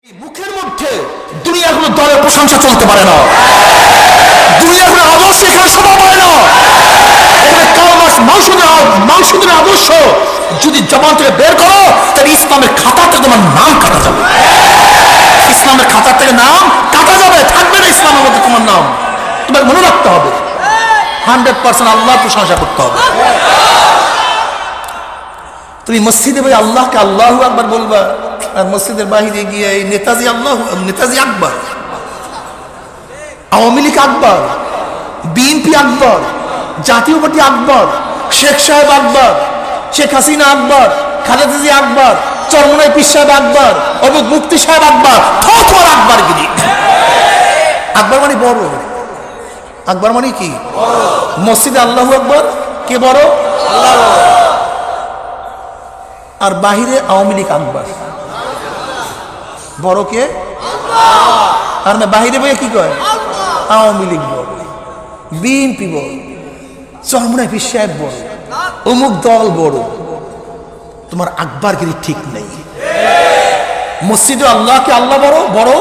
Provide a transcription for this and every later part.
মুখের মধ্যে দুনিয়ার কোনো দলের প্রশংসা চলতে পারে না, দুনিয়ার কোনো আদর্শ এখানে শোভা পায় না। এখানে কালমাস মাংসুদের আদর্শ যদি জবান থেকে বের করো, তাহলে ইসলামের খাতা থেকে তোমার নাম কাটা যাবে, ইসলামের খাতা থেকে নাম কাটা যাবে, থাকবে না ইসলামের মধ্যে তোমার নাম। তোমাকে মনে রাখতে হবে 100% আল্লাহর প্রশংসা করতে হবে। তুমি মসজিদে ভাই আল্লাহকে আল্লাহু আকবার বলবা, আর মসজিদের বাহিরে গিয়ে এই নেতাজি আকবর, আওয়ামী লীগ আকবর, বিএনপি আকবর, জাতীয় পার্টি আকবর, শেখ সাহেব আকবর, শেখ হাসিনা আকবর, খালেদা জিয়া আকবর, চরমনাই পীর সাহেব আকবর, অমুক মুফতি সাহেব আকবর, থর আকবর গিরি। আকবর মানে বড়, আকবর মানে কি? মসজিদে আল্লাহু আকবর কে বড়? আর বাহিরে আওয়ামী লীগ আকবর, বড় কে? আর না বাহিরে বইয়ে কি কয়? আওয়ামী লীগ বড়, বিএনপি বড়, চরমনাই পীর সাহেব বড়, অমুক দল বড়। তোমার আকবরগিরি ঠিক নেই। মসজিদে আল্লাহকে আল্লাহ বড় বড়,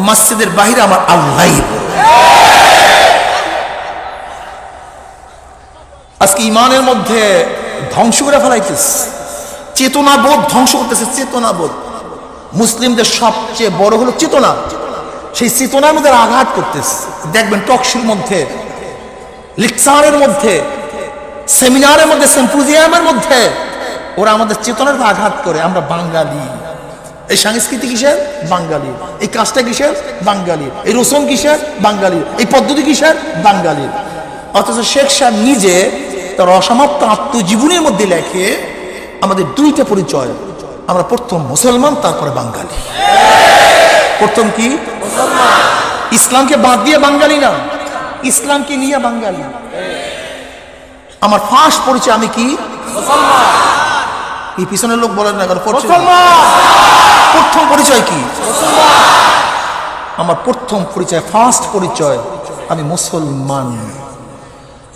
মসজিদের বাহিরে আমার আল্লাহ বড়। আজকে ইমানের মধ্যে ধ্বংস করে ফেলাইতেছে, চেতনাবোধ ধ্বংস করতেছে, চেতনাবোধ। মুসলিমদের সবচেয়ে বড় হলো চেতনা, সেই চেতনার মধ্যে আঘাত করতেছে। দেখবেন টকশোর মধ্যে, লেকচারের মধ্যে, সেমিনারের মধ্যে, সিম্পোজিয়ামের মধ্যে ওরা আমাদের চেতনার আঘাত করে। আমরা বাঙালি, এই সংস্কৃতি কিসের? বাঙালি। এই কাজটা কিসের? বাঙালি। এই রসম কিসের? বাঙালি। এই পদ্ধতি কিসের? বাঙালি। অথচ শেখ সাহেব নিজে তার অসমাপ্ত আত্মজীবনীর মধ্যে লেখে আমাদের দুইটা পরিচয়, আমরা প্রথম মুসলমান, তারপরে বাঙালি। প্রথম কি? ইসলামকে বাদ দিয়ে বাঙালি না, ইসলামকে নিয়ে বাঙালি। আমার ফার্স্ট পরিচয় আমি কি? এই পিছনের লোক বলেন না কেন? প্রথম পরিচয় কি? আমার প্রথম পরিচয়, ফার্স্ট পরিচয়, আমি মুসলমান।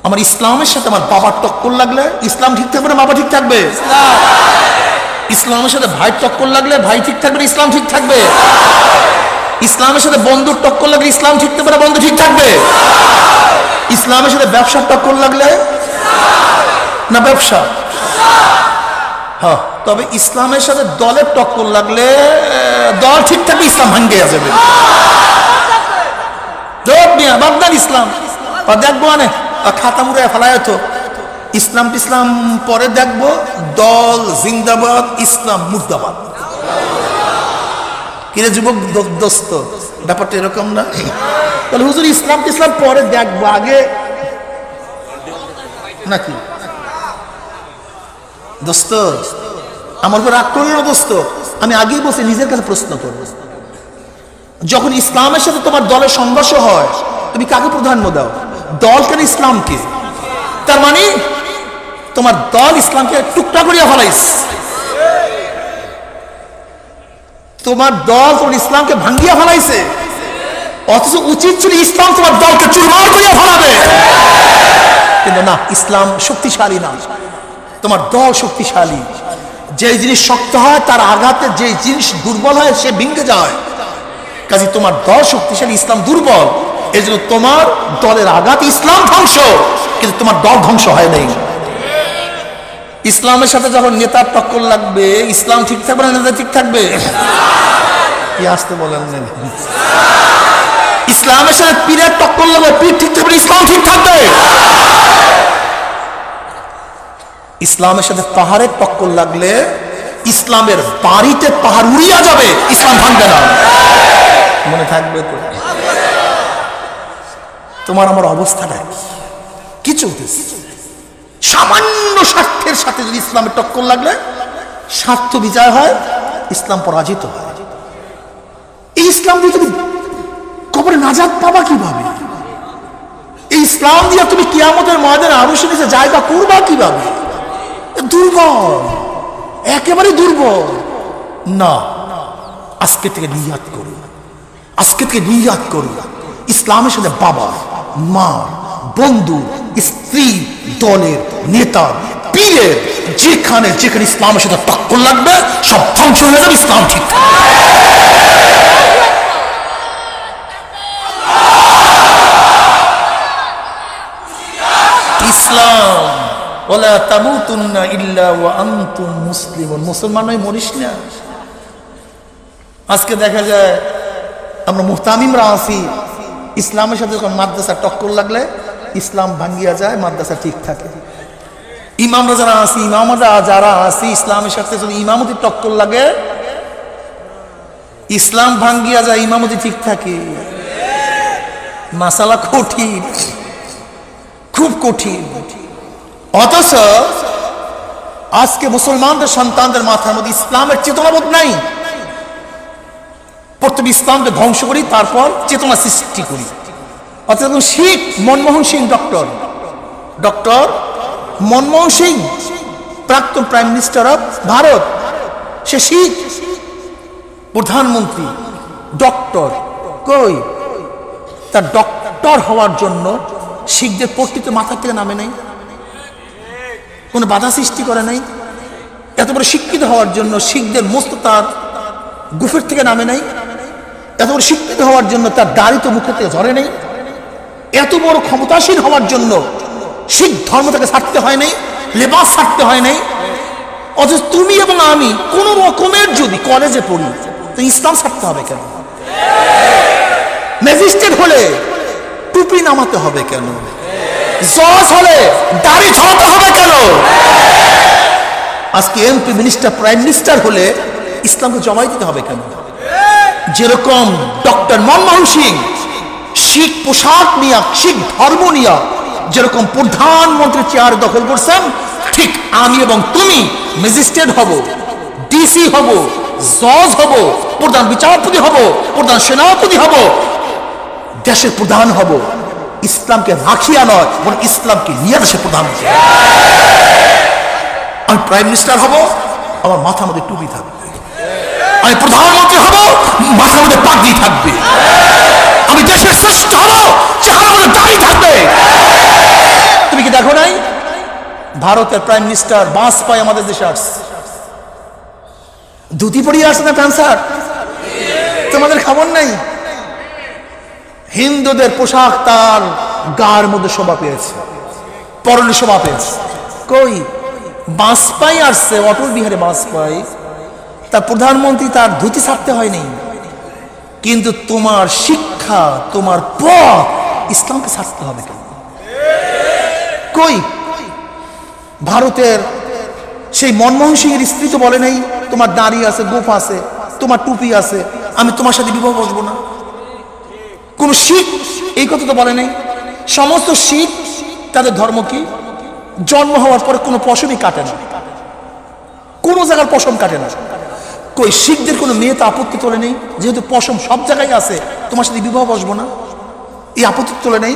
আমার ইসলামের সাথে আমার বাবার টক্কর লাগলে ইসলাম ঠিক থাকবে না বাবা ঠিক থাকবে? ইসলামের সাথে ভাই টক্কর লাগলে ভাই ঠিক থাকবে না ইসলাম ঠিক থাকবে? ইসলামের সাথে বন্ধুর টক্কর লাগলে ইসলাম ঠিক থাকবে না বন্ধু ঠিক থাকবে? ইসলামের সাথে ব্যবসার টক্কর লাগলে না ব্যবসা? হ্যাঁ, তবে ইসলামের সাথে দলের টক্কর লাগলে দল ঠিক থাকবে, ইসলাম ভাঙ্গে যাবে। বাগদান ইসলাম দেখবো আনে খাতা মুড়ে ফেলায় তো ইসলাম টিসলাম পরে দেখবো, দল জিন্দাবাদ, ইসলাম মুর্দাবাদ। কিরে যুবক দোস্ত, ব্যাপারটা এরকম না? তাহলে হুজুর ইসলাম টিসলাম পরে দেখবো, আগে নাকি? দোস্ত আমার উপর রাগ করল না দোস্ত, আমি আগেই বসে নিজের কাছে প্রশ্ন করব, যখন ইসলামের সাথে তোমার দলের সংঘর্ষ হয় তুমি কাকে প্রাধান্য দাও? দল কেন ইসলামকে? তার মানে তোমার দল ইসলামকে টুকরা করিয়া ফেলাইস, তোমার দল তোমার ইসলামকে ভাঙ্গিয়া ফেলাইছে। অথচ উচিত ছিল ইসলাম তোমার দলকে চুরমার করিয়া ফেলাবে, কিন্তু না, ইসলাম শক্তিশালী না, তোমার দল শক্তিশালী। যে জিনিস শক্ত হয় তার আঘাতে যে জিনিস দুর্বল হয় সে ভেঙে যায়। কাজে তোমার দল শক্তিশালী, ইসলাম দুর্বল, এই জন্য তোমার দলের আঘাত ইসলাম ধ্বংস, কিন্তু তোমার দল ধ্বংস হয় নাই। ইসলামের সাথে যখন নেতার টক্কর লাগবে, ইসলাম ঠিক থাকবে না নেতা ঠিক থাকবে? কি আসতে বলেন? ইসলামের সাথে পীরের টক্কর লাগবে, পীর ঠিক থাকবে, ইসলাম ঠিক থাকবে। ইসলামের সাথে পাহাড়ের টক্কর লাগলে ইসলামের বাড়িতে পাহাড় উড়িয়া যাবে, ইসলাম ভাঙবে না। মনে থাকবে তো? তোমার আমার অবস্থাটা কি চলতেছে? সামান্য স্বার্থের সাথে যদি ইসলামের টক্কর লাগলে স্বার্থ বিজয় হয়, ইসলাম পরাজিত হয়। এই ইসলাম দিয়ে তুমি কবরে নাজাত পাবা কিভাবে? এই ইসলাম দিয়ে তুমি কিয়ামতের ময়দানে আরশের নিচে জায়গা করবা কিভাবে? দুর্বল, একেবারে দুর্বল। না, আজকে থেকে নিয়াত করুন, আজকে থেকে নিয়াত করুন, ইসলামের সাথে বাবা, মা, বন্ধু, স্ত্রী, দলের নেতা, পীরের যেখানে যেখানে ইসলামের সাথে টক্কর লাগবে সব ধ্বংস হয়ে যাবে, ইসলাম ঠিক। ওয়ালা তামুতুন্না ইল্লা ওয়া আনতুম মুসলিমুন, মুসলমান নয় মরিস না। আজকে দেখা যায় আমরা মুহতামিমরা আছি, ইসলামের সাথে যখন মাদ্রাসা টক্কর লাগলে ইসলাম ভাঙ্গিয়া যায়, মাদ্রাসা ঠিক থাকে। ইমামরা যারা আছি, ইমামরা যারা আছি, ইসলামের সাথে যদি ইমামতি টক্কর লাগে ইসলাম ভাঙ্গিয়া যায়, ইমামতি ঠিক থাকে। মাসালা কঠিন, খুব কঠিন। অথচ আজকে মুসলমানদের সন্তানদের মাথার মধ্যে ইসলামের চেতনাবোধ নাই। প্রথমে ইসলামকে ধ্বংস করি, তারপর চেতনা সৃষ্টি করি। অর্থাৎ শিখ মনমোহন সিং, ডক্টর মনমোহন সিং, প্রাক্তন প্রাইম মিনিস্টার অফ ভারত, সে শিখ প্রধানমন্ত্রী, ডক্টর। কই তার ডক্টর হওয়ার জন্য শিখদের পট্টিতে মাথার থেকে নামে নাই, কোনো বাধা সৃষ্টি করে নাই। এত বড় শিক্ষিত হওয়ার জন্য শিখদের মস্ত তার গুফের থেকে নামে নাই। এত বড় শিক্ষিত হওয়ার জন্য তার দাড়ি তো মুখের থেকে ঝরে নেই। এত বড় ক্ষমতাসীন হওয়ার জন্য শিখ ধর্ম থেকে ছাড়তে হয় নাই, লেবাস ছাড়তে হয় নাই। অথচ তুমি এবং আমি কোন রকমের যদি কলেজে পড়ি তো ইসলাম ছাড়তে হবে কেন? ম্যাজিস্ট্রেট হলে টুপি নামাতে হবে কেন? জজ হলে দাড়ি ঝরাতে হবে কেন? আজকে এমপি, মিনিস্টার, প্রাইম মিনিস্টার হলে ইসলামকে জমাই দিতে হবে কেন? যেরকম ডক্টর মনমোহন সিং শিখ পোশাক নিয়া, শিখ ধর্ম নিয়া যেরকম প্রধানমন্ত্রী চেয়ার দখল করছেন, ঠিক আমি এবং তুমি ম্যাজিস্ট্রেট হব, ডিসি হব, জজ হব, প্রধান বিচারপতি হব, প্রধান সেনাপতি হব, দেশের প্রধান হব। ইসলামকে রাখিয়া নয়, বরং ইসলামকে নিয়ে দেশের প্রধান। আমি প্রাইম মিনিস্টার হব, আমার মাথার মধ্যে টুপি থাকবে। আমি প্রধানমন্ত্রী হব, মাথার মধ্যে পাগড়ি থাকবে। আমি দেশের শ্রেষ্ঠ হব, চেহারার মধ্যে দাড়ি থাকবে। তুমি কি দেখো নাই ভারতের প্রাইম মিনিস্টার বাজপেয়ী আমাদের দেশে আসছে, ধুতি পরিয়ে আসছে না প্যান্ট শার্ট? তোমাদের খবর নাই? হিন্দুদের পোশাক তার গার মধ্যে শোভা পেয়েছে, পরনে শোভা পেয়েছে। কই বাজপেয়ী আসছে, অটল বিহারী বাজপেয়ী, তার প্রধানমন্ত্রী, তার ধুতি ছাড়তে হয়নি। কিন্তু তোমার শিক্ষা, তোমার পথ, ইসলামকে ছাড়তে হবে কেন? কই ভারতের সেই মনমোহন সিং এর স্ত্রী তো বলে নাই তোমার দাড়ি আছে, গোফ আছে, তোমার টুপি আছে, আমি তোমার সাথে বিবাহ বসবো না। কোন শিখ এই কথা তো বলে নাই। সমস্ত শিখ তাদের ধর্ম কি? জন্ম হওয়ার পরে কোনো পশমই কাটে না, কোনো জায়গার পশম কাটে না। কই শিখদের কোনো মেয়ে তো আপত্তি তোলে নেই, যেহেতু পশম সব জায়গায় আছে, তোমার সাথে বিবাহ বসবো না, এই আপত্তি তোলে নেই।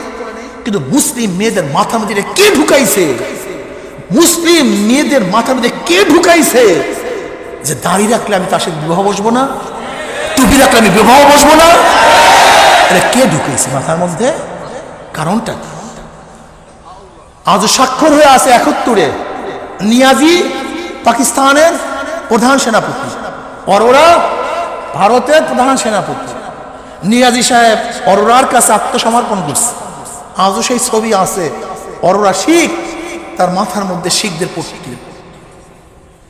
কিন্তু মুসলিম মেয়েদের মাথার মধ্যে কে ঢুকাইছে? মুসলিম মেয়েদের মাথার মধ্যে কে ঢুকাইছে যে দাড়ি রাখলে আমি তার সাথে বিবাহ বসবো না, টুপি রাখলে আমি বিবাহ বসবো না? এটা কে ঢুকাইছে মাথার মধ্যে? কারণটা আজ স্বাক্ষর হয়ে আছে 71-এ। নিয়াজি পাকিস্তানের প্রধান সেনাপতি, অরোরা ভারতের প্রধান সেনাপতি। নিয়াজি সাহেব অরোরার কাছে আত্মসমর্পণ করছে। আজও সেই ছবি আছে। অরোরা শিখ, তার মাথার মধ্যে শিখদের পট্টি,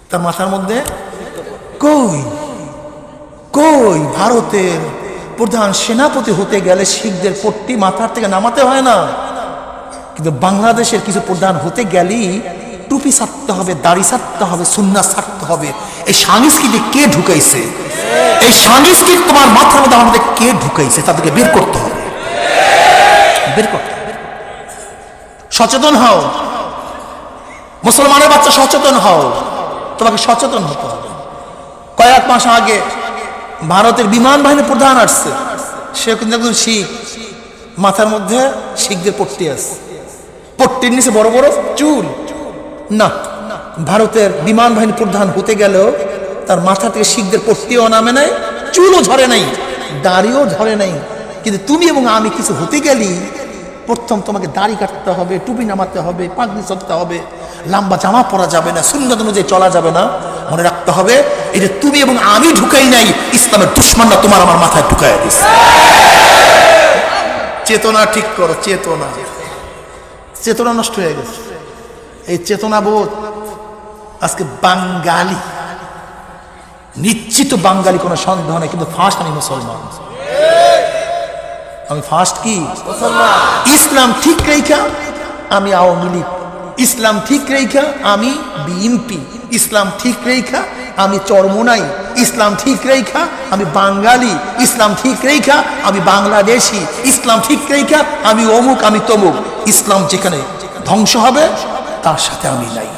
তার মাথার মধ্যে। কই কই ভারতের প্রধান সেনাপতি হতে গেলে শিখদের পট্টি মাথার থেকে নামাতে হয় না, কিন্তু বাংলাদেশের কিছু প্রধান হতে গেলেই টুপি ছাড়তে হবে, দাড়ি ছাড়তে হবে, সুন্নাত ছাড়তে হবে। এই সংস্কৃতি কে ঢুকাইছে? এই সংস্কৃতি তোমার মাথার মধ্যে আমাদের কে ঢুকাইছে? তাদেরকে বের করতে হবে, বের করতে হবে। সচেতন হও মুসলমানের বাচ্চা, সচেতন হও। তোমাকে সচেতন হতে হবে। কয়েক মাস আগে ভারতের বিমান বাহিনীর প্রধান আসছে, সে কিন্তু একজন শিখ, মাথার মধ্যে শিখদের পট্টি আছে, পট্টির নিচে বড় বড় চুল। না, ভারতের বিমান বাহিনীর প্রধান হতে গেলেও তার মাথা থেকে শিখদের পট্টিও নামে নাই, চুলও ঝরে নাই, দাড়িও ঝরে নাই। কিন্তু তুমি এবং আমি কিছু হতে গেলি প্রথম তোমাকে দাড়ি কাটতে হবে, টুপি নামাতে হবে, পাগড়ি চলতে হবে, লম্বা জামা পরা যাবে না, সুন্নাত অনুযায়ী চলা যাবে না। মনে রাখতে হবে এটা তুমি এবং আমি ঢুকাই নাই, ইসলামের দুশমনরা তোমার আমার মাথায় ঢুকাই দিচ্ছে। চেতনা ঠিক করো, চেতনা চেতনা নষ্ট হয়ে গেছে। এই চেতনাবোধ আজকে বাঙালি, নিশ্চিত বাঙালি, কোনো সন্দেহ নেই, কিন্তু ফার্স্ট আমি মুসলমান। আমি ফার্স্ট কি মুসলমান। ইসলাম ঠিক রেখা আমি আওয়ামী লীগ, ইসলাম ঠিক রেখা আমি বিএনপি, ইসলাম ঠিক রেখা আমি চরমোনাই, ইসলাম ঠিক রেখা আমি বাঙালি, ইসলাম ঠিক রেখা আমি বাংলাদেশি, ইসলাম ঠিক রেখা আমি অমুক আমি তমুক। ইসলাম যেখানে ধ্বংস হবে তার সাথে আমি নাই।